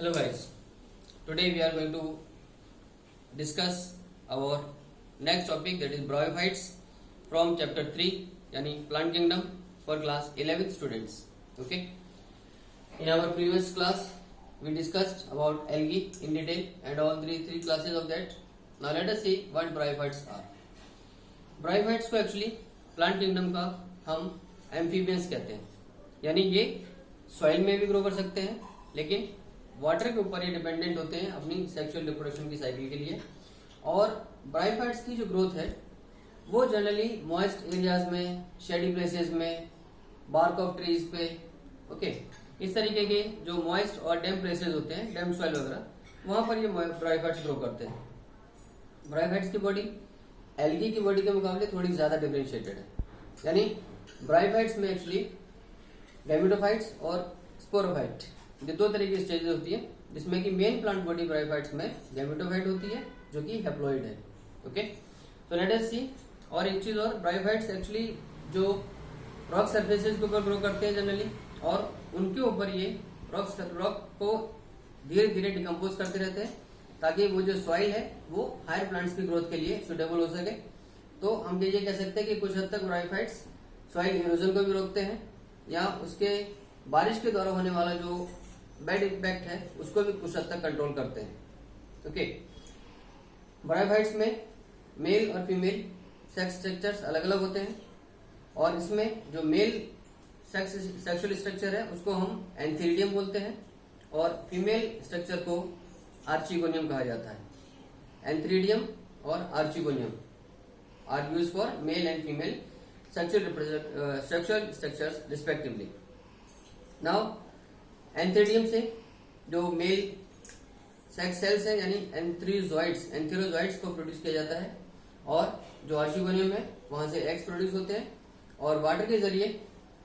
Hello guys, today we are going to discuss our next topic, that is bryophytes from chapter 3 yani plant kingdom for class 11th students. Okay, in our previous class we discussed about algae in detail and all three classes of that. Now let us see what bryophytes are. Bryophytes को actually plant kingdom का हम amphibians कहते हैं, यानी ये soil में भी grow कर सकते हैं लेकिन वाटर के ऊपर ये डिपेंडेंट होते हैं अपनी सेक्सुअल रिप्रोडक्शन की साइकिल के लिए। और ब्रायोफाइट्स की जो ग्रोथ है वो जनरली मॉइस्ट एरियाज में, शेडी प्लेसेस में, बार्क ऑफ ट्रीज पे, ओके, इस तरीके के जो मॉइस्ट और डैम प्लेसेस होते हैं, डैम सॉइल वगैरह, वहां पर ये ब्रायोफाइट्स ग्रो करते हैं। ब्रायोफाइट्स की बॉडी एल्गी की बॉडी के मुकाबले थोड़ी ज्यादा डिफरेंशिएटेड है, यानी ब्रायोफाइट्स में एक्चुअली गैमेटोफाइट्स और स्पोरोफाइट, ये दो तरह की स्टेजेस होती है, जिसमें कि मेन प्लांट बॉडी ब्रायोफाइट्स में गैमेटोफाइट होती है जो कि हैप्लॉइड है। ओके, तो लेट अस सी। और एक चीज और, ब्रायोफाइट्स एक्चुअली जो रॉक सरफेसेस के ऊपर ग्रो करते हैं जनरली, और उनके ऊपर ये रॉक को धीरे धीरे डिकम्पोज करते रहते हैं ताकि वो जो सॉइल है वो हायर प्लांट्स की ग्रोथ के लिए सुटेबल हो सके। तो हम ये कह सकते हैं कि कुछ हद तक ब्रायोफाइट्स सॉइल इरोजन को भी रोकते हैं या उसके बारिश के द्वारा होने वाला जो बैड इम्पैक्ट है उसको भी कुछ हद तक कंट्रोल करते हैं। ओके, ब्रायोफाइट्स में मेल और फीमेल सेक्स स्ट्रक्चर्स अलग अलग होते हैं, और इसमें जो मेल सेक्सुअल स्ट्रक्चर है उसको हम एंथीरिडियम बोलते हैं और फीमेल स्ट्रक्चर को आर्चिगोनियम कहा जाता है। एंथीरिडियम और archegonium are used for male and female sexual structures respectively. Now antheridium से जो मेल सेक्स सेल्स है यानी एंथेरोजॉइड्स को प्रोड्यूस किया जाता है, और जो आर्चिगोनियम है वहां से एग्स प्रोड्यूस होते हैं, और वाटर के जरिए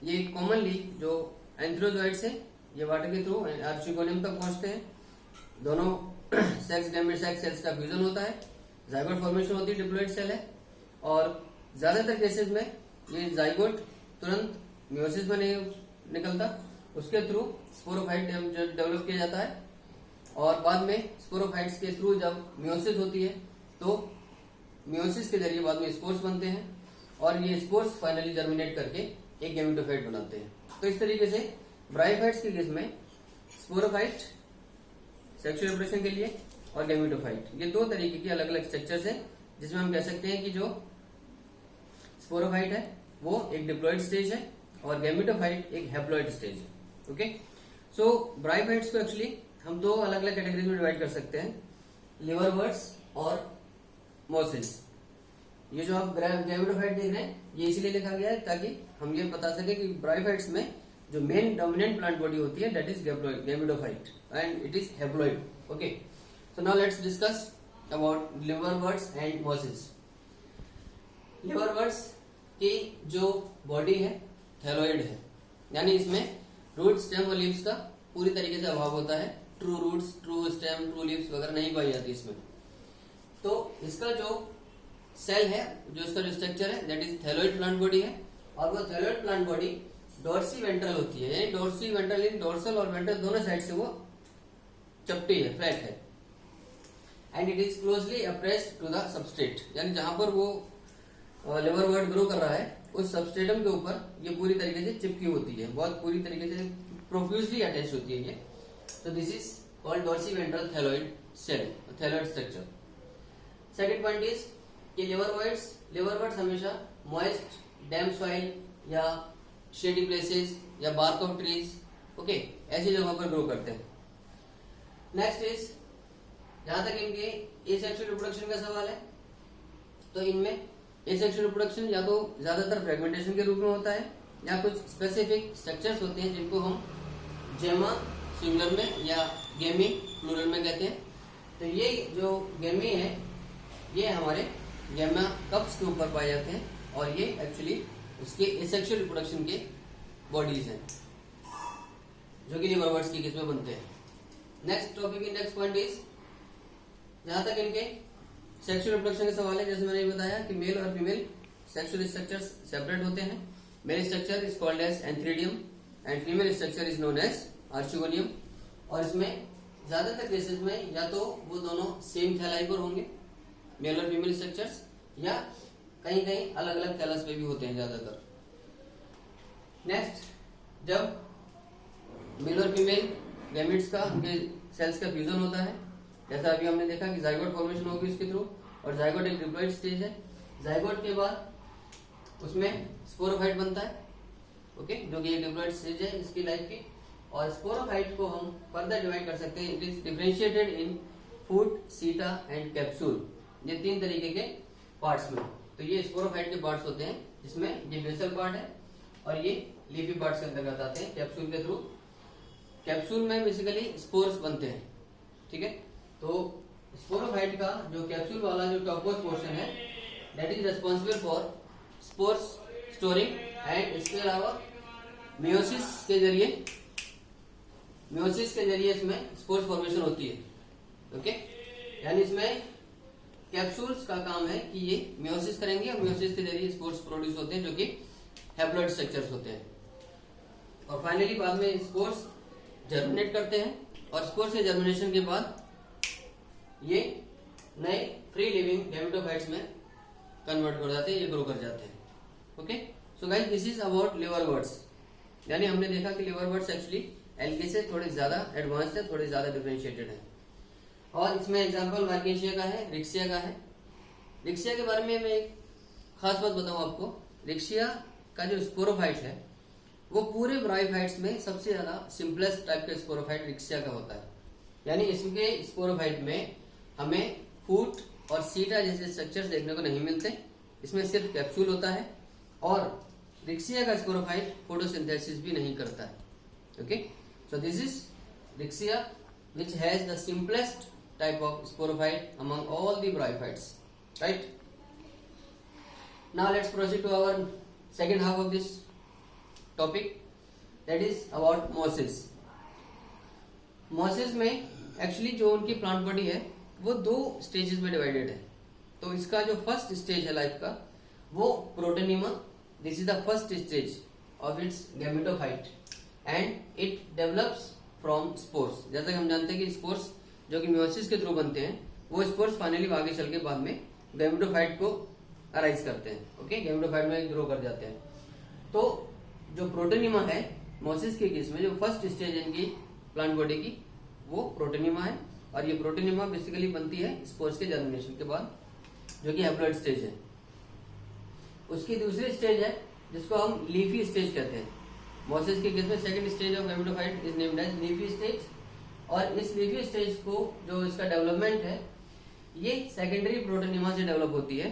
ये कॉमनली जो एंथेरोजॉइड्स है ये वाटर के थ्रू आर्चिगोनियम तक पहुंचते हैं। दोनों सेक्स गैमेट सेक्स सेल्स का फ्यूजन होता है, जाइगोट फॉर्मेशन होती है, डिप्लॉइड सेल है, और ज्यादातर केसेस में ये जाइगोट तुरंत मियोसिस में नहीं निकलता, उसके थ्रू स्पोरोफाइट डेवलप किया जाता है, और बाद में स्पोरोफाइट्स के थ्रू जब मियोसिस होती है तो मियोसिस के जरिए बाद में स्पोर्स बनते हैं, और ये स्पोर्स फाइनली जर्मिनेट करके एक गैमेटोफाइट बनाते हैं। तो इस तरीके से ब्रायोफाइट्स के केस में स्पोरोफाइट सेक्सुअल रिप्रोडक्शन के लिए और गैमेटोफाइट, ये दो तरीके की अलग अलग स्ट्रक्चर्स है, जिसमें हम कह सकते हैं कि जो स्पोरोफाइट है वो एक डिप्लॉइड स्टेज है और गैमेटोफाइट एक हैप्लॉइड स्टेज है। ओके, सो ब्रायोफाइट्स को एक्चुअली हम दो अलग अलग कैटेगरीज में डिवाइड कर सकते हैं, लिवरवर्ट्स और मॉसिस। ये जो आप गैमेटोफाइट देख रहे हैं ये इसीलिए लिखा गया है ताकि हम ये बता सके कि ब्रायोफाइट्स में जो मेन डोमिनेंट प्लांट बॉडी होती है that is gametophyte and it is haploid. Okay, so now let's discuss about liverworts and mosses. Liverworts की जो बॉडी है थैलोइड है, यानी इसमें रूट स्टेम और लीव्स का पूरी तरीके से अभाव होता है, true roots, true stem, true leaves वगैरह नहीं पाई जाती इसमें। तो इसका जो सेल है, जो इसका जो स्ट्रक्चर है that is thalloid plant body है, और वो thalloid plant body dorsiventral होती है, यानी डोर्सी वेंट्रल इन डोर्सल और वेंट्रल दोनों साइड से वो चपटी है, फ्लैट है, and it is closely appressed to the substrate, यानी जहां पर वो लिवरवर्ट ग्रो कर रहा है उस सबस्ट्रेटम के ऊपर ये पूरी तरीके से चिपकी होती है, बहुत पूरी तरीके से प्रोफ्यूजली अटैच होती है ये। तो this is called dorsiventral thalloid cell, thalloid structure. Second point is कि लिवरवर्ट्स हमेशा मॉइस्ट डैम सॉइल या शेडी प्लेसेस या बार्क ऑफ ट्रीज, ओके, ऐसी जगहों पर ग्रो करते हैं। नेक्स्ट इज, जहां तक इनके एसेक्सुअल रिप्रोडक्शन का सवाल है, तो इनमें एसेक्सुअल रिप्रोडक्शन या तो ज्यादातर फ्रेगमेंटेशन के रूप में होता है या कुछ स्पेसिफिक स्ट्रक्चर्स होते हैं जिनको हम जेमा सिंगुलर में या गेमी प्लूरल में कहते हैं। तो ये जो गेमी है ये हमारे गेमा कप्स के ऊपर पाए जाते हैं, और ये एक्चुअली उसके एसेक्सुअल रिप्रोडक्शन के बॉडीज हैं जो कि लिवरवर्ट्स की केस में बनते हैं। Next topic, next point is, जहां तक इनके सेक्सुअल रिप्रोडक्शन का सवाल है, जैसे मैंने बताया कि मेल और फीमेल सेक्सुअल स्ट्रक्चर्स सेपरेट होते हैं। Male structure is called as antheridium and female structure is known as archegonium, और इसमें ज्यादातर केसेस में या तो वो दोनों सेम थैलाई पर होंगे, मेल और फीमेल स्ट्रक्चर्स, या कहीं कहीं अलग अलग थैलस पे भी होते हैं ज्यादातर। नेक्स्ट, जब मेल और फीमेल गैमेट्स का, उनके सेल्स का फ्यूजन होता है, जैसा अभी हमने देखा कि जाइगोट फॉर्मेशन होगी इसके थ्रू, और जाइगोट एक डिप्लॉइड स्टेज है। जाइगोट के बाद उसमें स्पोरोफाइट बनता है, ओके, जो कि एक डिप्लॉइड स्टेज है इसकी लाइफ की। और स्पोरोफाइट को हम फर्दर डिवाइड कर सकते हैं, इट इज डिफरेंशिएटेड इन फूट, सीटा एंड कैप्सूल, ये 3 तरीके के पार्ट्स में। तो ये स्पोरोफाइट के पार्ट्स होते हैं, जिसमें ये बेसल पार्ट है और ये लीफी पार्ट्स के अंतर्गत आते हैं कैप्सूल के थ्रू। कैप्सूल में बेसिकली स्पोर्स बनते हैं, ठीक है। तो स्पोरोफाइट का जो कैप्सूल वाला जो टॉपमोस्ट पोर्शन है, that is responsible for spores storing, and इसके अलावा मियोसिस के जरिए इसमें स्पोर्स फॉर्मेशन होती है, ओके। यानी इसमें कैप्सूल्स का काम है कि ये मियोसिस करेंगे और मियोसिस के जरिए स्पोर्स प्रोड्यूस होते हैं, जो कि हैप्लॉइड स्ट्रक्चर्स होते हैं। और फाइनली बाद में स्पोर्स जर्मिनेट करते हैं, और स्पोर्स के जर्मिनेशन के बाद ये नए फ्री लिविंग गैमेटोफाइट्स में कन्वर्ट हो जाते हैं, ये ग्रो कर जाते हैं, okay. So guys, this is about liverworts. यानी हमने देखा कि लिवरवर्ट्स एक्चुअली एल्गे से थोड़े ज्यादा एडवांस्ड है, थोड़े ज्यादा डिफरेंशिएटेड है। और इसमें एग्जांपल मार्केशिया का है, रिक्सिया का है। रिक्सिया के बारे में मैं एक खास बात बताऊं आपको। रिक्सिया का जो स्पोरोफाइट है वो पूरे ब्रायोफाइट्स में सबसे ज्यादा सिंपलेस्ट टाइप का स्पोरोफाइट रिक्सिया का होता है। यानी इसके स्पोरोफाइट में हमें फूट और सीटा जैसे स्ट्रक्चर्स देखने को नहीं मिलते, इसमें सिर्फ कैप्सूल होता है। और रिक्सिया का स्पोरोफाइट फोटोसिंथेसिस भी नहीं करता है, okay. So this is Riccia which has the simplest type of sporophyte among all the bryophytes, right? Now let's proceed to our second half of this topic, that is about mosses. mosses में actually जो उनकी plant body है वो 2 stages में divided है। तो इसका जो फर्स्ट स्टेज है लाइफ का वो protonema, this is the first stage of its gametophyte, and it develops from spores. जैसा कि हम जानते हैं कि स्पोर्स जो कि मियोसिस के थ्रू बनते हैं, वो स्पोर्स फाइनली आगे चल के बाद में गैमेटोफाइट को अराइज करते हैं, ओके, गैमेटोफाइट में ग्रो कर जाते हैं। तो जो प्रोटोनिमा है मोसिस के केस में, जो फर्स्ट स्टेज है इनकी प्लांट बॉडी की, वो प्रोटोनिमा है। और ये प्रोटोनिमा बेसिकली बनती है स्पोर्स के जर्मिनेशन के बाद, जो कि हैप्लॉइड स्टेज है। उसकी दूसरी स्टेज है जिसको हम लीफी स्टेज कहते हैं। मोसिस के केस में second stage of gametophyte is named as leafy stage. और इस लीफी स्टेज को जो इसका डेवलपमेंट है ये सेकेंडरी प्रोटोनिमा से डेवलप होती है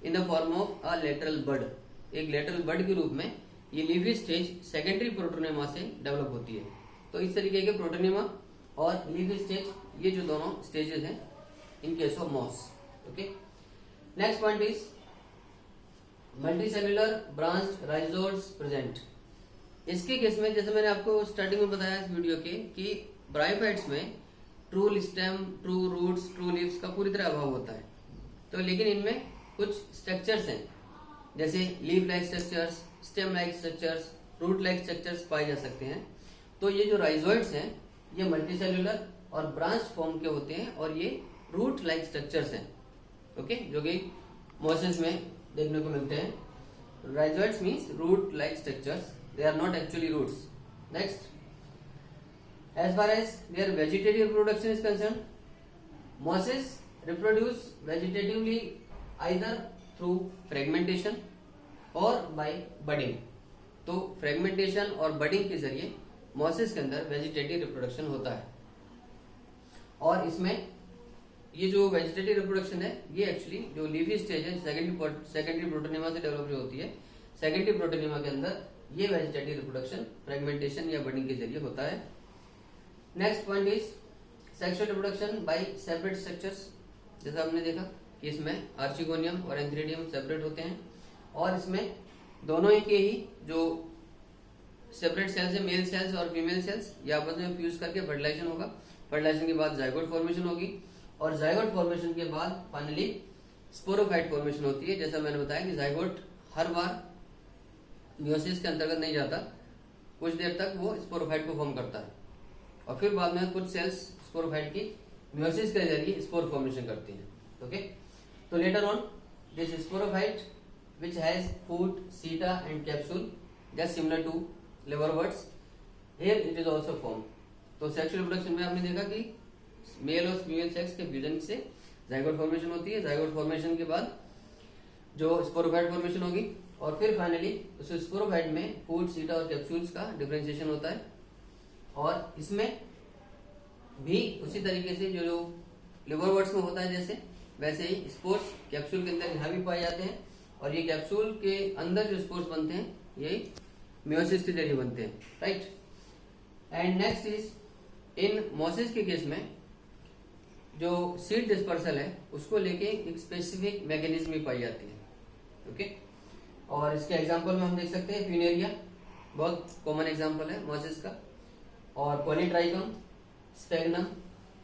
in the form of a lateral bud. एक लेटरल बड के रूप में ये लीफी स्टेज सेकेंडरी प्रोटोनिमा से डेवलप होती है। तो इस तरीके के प्रोटोनिमा और लीफी स्टेज, ये जो दोनों स्टेजेस हैं in case of moss, okay. Next point is multicellular branched rhizoids present. इसके केस में जैसे मैंने आपको स्टार्टिंग में बताया इस वीडियो के कि ब्रायोफाइट्स में true stem, true roots, true leaves का पूरी तरह अभाव होता है। तो लेकिन इनमें कुछ स्ट्रक्चर्स हैं, जैसे leaf like structures, stem like structures, root like structures पाए जा सकते हैं। तो ये जो राइजोइड्स हैं ये मल्टीसेल्युलर और ब्रांच फॉर्म के होते हैं, और ये रूट लाइक स्ट्रक्चर्स हैं, ओके, जो कि मोसेस में देखने को मिलते हैं। Rhizoids means root like structures, they are not actually roots. Next, as far as their vegetative reproduction is concerned, mosses reproduce vegetatively either through fragmentation or by budding. तो fragmentation और budding के जरिए mosses के अंदर vegetative reproduction होता है। और इसमें ये जो वेजिटेटिव रिप्रोडक्शन है ये एक्चुअली जो लीफी स्टेज है सेकेंडरी प्रोटोनिमा से डेवलप जो होती है, सेकेंडरी प्रोटोनिमा के अंदर ये वेजिटेटिव रिप्रोडक्शन फ्रेगमेंटेशन या बडिंग के जरिए होता है। Next point is sexual reproduction by separate structures. जैसा हमने देखा कि इसमें आर्चिगोनियम और एंथ्रेडियम सेपरेट होते हैं, और इसमें दोनों ही के ही जो सेपरेट सेल्स है, मेल सेल्स और फीमेल सेल्स, ये आपस में फ्यूज करके फर्टिलाइजेशन होगा। फर्टिलाइजेशन के बाद जाइगोट फॉर्मेशन होगी, और जाइगोट फॉर्मेशन के बाद फाइनली स्पोरोफाइट फॉर्मेशन होती है। जैसा मैंने बताया कि जाइगोट हर बार मियोसिस के अंतर्गत नहीं जाता, कुछ देर तक वो स्पोरोफाइट को फॉर्म करता है, और फिर बाद में कुछ सेल्स स्पोरोफाइट की म्यूसिस के जरिए स्पोर फॉर्मेशन करती हैं. ओके, तो later on this sporophyte which has foot, seta and capsule just similar to liverworts, here it is also formed. तो सेक्सुअल रिप्रोडक्शन में आपने देखा कि मेल और फीमेल सेक्स के फ्यूजन से जाइगोट फॉर्मेशन होती है. जाइगोट फॉर्मेशन के बाद जो स्पोरोफाइट फॉर्मेशन होगी और फिर फाइनली उस स्पोरोफाइट में फूट, सीटा और कैप्सूल्स का डिफरेंशिएशन होता है. और इसमें भी उसी तरीके से जो लिवरवर्ट्स में होता है जैसे वैसे ही स्पोर्स कैप्सूल के अंदर यहाँ भी पाए जाते हैं. और ये कैप्सूल के अंदर जो स्पोर्स बनते हैं ये मियोसिस के जरिए बनते हैं. Right. And next is in mosses के केस में जो सीड डिस्पर्सल है उसको लेके एक स्पेसिफिक मैकेनिज्म भी पाई जाती है. ओके, और इसके एग्जांपल में हम देख सकते हैं फ्यूनेरिया बहुत कॉमन एग्जांपल है मोसिस का, और पॉलीट्राइकम, स्टेगनम,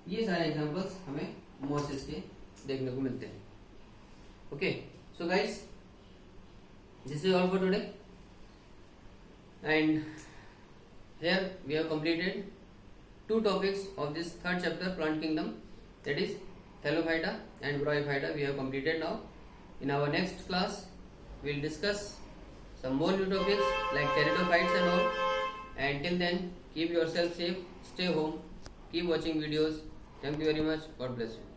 ये सारे एग्जांपल्स हमें मोसिस के देखने को मिलते हैं. Okay, so guys, this is all for today, and here we have completed 2 topics of this 3rd chapter, plant kingdom, that is Thallophyta and Bryophyta. We have completed now. In our next class we will discuss some more new topics like Pteridophytes and all, and till then keep yourself safe, stay home, keep watching videos. Thank you very much. God bless you.